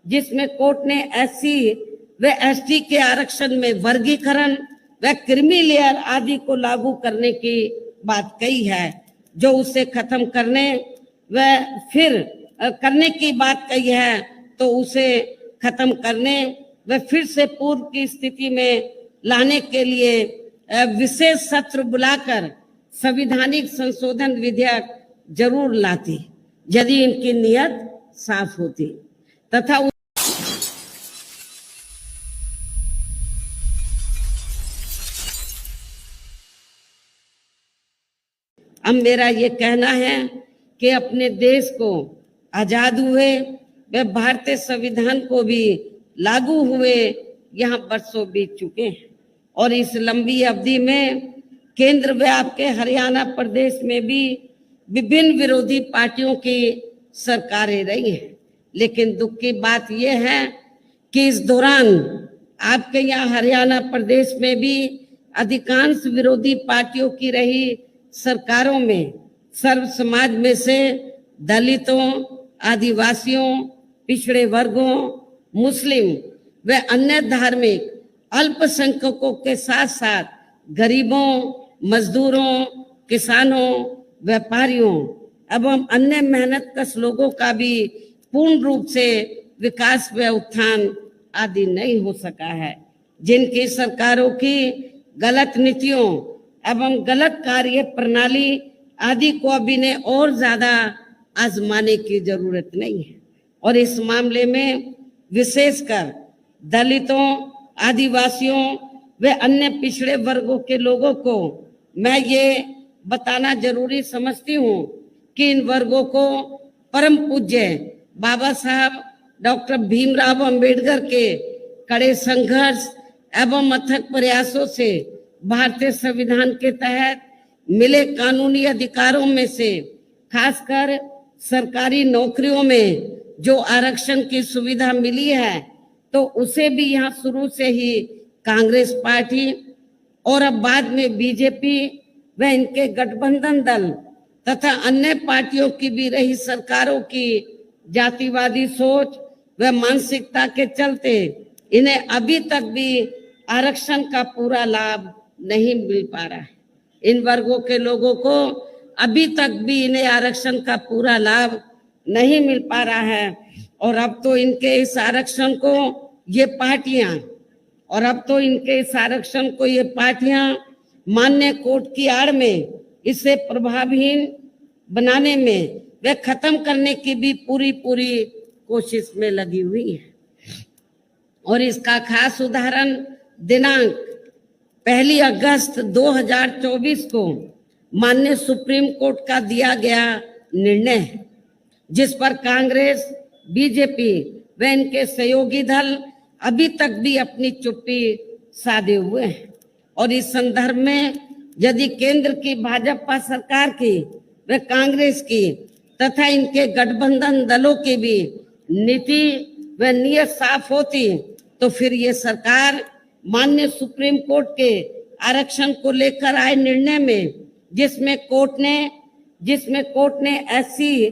जिसमें कोर्ट ने एससी व एसटी के आरक्षण में वर्गीकरण व क्रीमी लेयर आदि को लागू करने की बात कही है, जो उसे खत्म करने व फिर करने की बात कही है, तो उसे खत्म करने व फिर से पूर्व की स्थिति में लाने के लिए विशेष सत्र बुलाकर संवैधानिक संशोधन विधेयक जरूर लाती, यदि इनकी नियत साफ होती तथा अब मेरा ये कहना है कि अपने देश को आजाद हुए व भारतीय संविधान को भी लागू हुए यहाँ बरसों बीत चुके हैं और इस लंबी अवधि में केंद्र व आपके हरियाणा प्रदेश में भी विभिन्न विरोधी पार्टियों की सरकारें रही हैं। लेकिन दुख की बात यह है कि इस दौरान आपके यहाँ हरियाणा प्रदेश में भी अधिकांश विरोधी पार्टियों की रही सरकारों में सर्व समाज में से दलितों, आदिवासियों, पिछड़े वर्गों, मुस्लिम व अन्य धार्मिक अल्पसंख्यकों के साथ साथ गरीबों, मजदूरों, किसानों, व्यापारियों एवं अन्य मेहनतकश लोगों का भी पूर्ण रूप से विकास व उत्थान आदि नहीं हो सका है, जिनकी सरकारों की गलत नीतियों एवं गलत कार्य प्रणाली आदि को अभी ने और ज्यादा आजमाने की जरूरत नहीं है। और इस मामले में विशेषकर दलितों, आदिवासियों व अन्य पिछड़े वर्गों के लोगों को मैं ये बताना जरूरी समझती हूँ कि इन वर्गों को परम पूज्य बाबा साहब डॉक्टर भीमराव अंबेडकर के कड़े संघर्ष एवं अथक प्रयासों से भारतीय संविधान के तहत मिले कानूनी अधिकारों में से खासकर सरकारी नौकरियों में जो आरक्षण की सुविधा मिली है, तो उसे भी यहाँ शुरू से ही कांग्रेस पार्टी और अब बाद में बीजेपी व इनके गठबंधन दल तथा अन्य पार्टियों की भी रही सरकारों की जातिवादी सोच व मानसिकता के चलते इन्हें अभी तक भी आरक्षण का पूरा लाभ नहीं मिल पा रहा है। इन वर्गों के लोगों को अभी तक भी इन्हें आरक्षण का पूरा लाभ नहीं मिल पा रहा है और अब तो इनके इस आरक्षण को ये पार्टियां मान्य कोर्ट की आड़ में इसे प्रभावहीन बनाने में व खत्म करने की भी पूरी कोशिश में लगी हुई है। और इसका खास उदाहरण दिनांक 1 अगस्त 2024 को माननीय सुप्रीम कोर्ट का दिया गया निर्णय है, जिस पर कांग्रेस, बीजेपी व इनके सहयोगी दल अभी तक भी अपनी चुप्पी साधे हुए हैं। और इस संदर्भ में यदि केंद्र की भाजपा सरकार की व कांग्रेस की तथा इनके गठबंधन दलों की भी नीति व नियत साफ होती, तो फिर ये सरकार माननीय सुप्रीम कोर्ट के आरक्षण को लेकर आए निर्णय में जिसमें कोर्ट ने एससी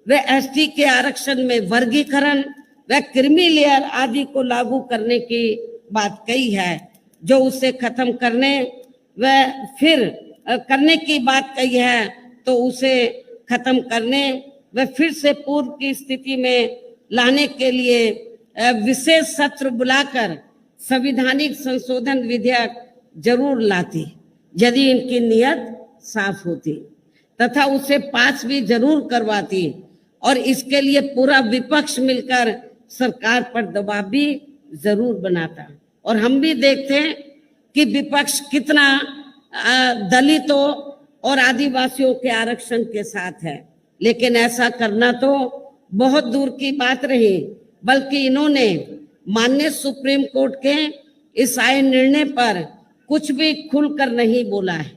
व एसटी के आरक्षण में वर्गीकरण व क्रीमी लेयर आदि को लागू करने की बात कही है, जो उसे खत्म करने व फिर करने की बात कही है, तो उसे खत्म करने व फिर से पूर्व की स्थिति में लाने के लिए विशेष सत्र बुलाकर संवैधानिक संशोधन विधेयक जरूर लाती, यदि इनकी नियत साफ होती तथा उसे पास भी जरूर करवाती और इसके लिए पूरा विपक्ष मिलकर सरकार पर दबाव भी जरूर बनाता। और हम भी देखते हैं कि विपक्ष कितना दलितों और आदिवासियों के आरक्षण के साथ है, लेकिन ऐसा करना तो बहुत दूर की बात रही, बल्कि इन्होंने माननीय सुप्रीम कोर्ट के इस आए निर्णय पर कुछ भी खुलकर नहीं बोला है।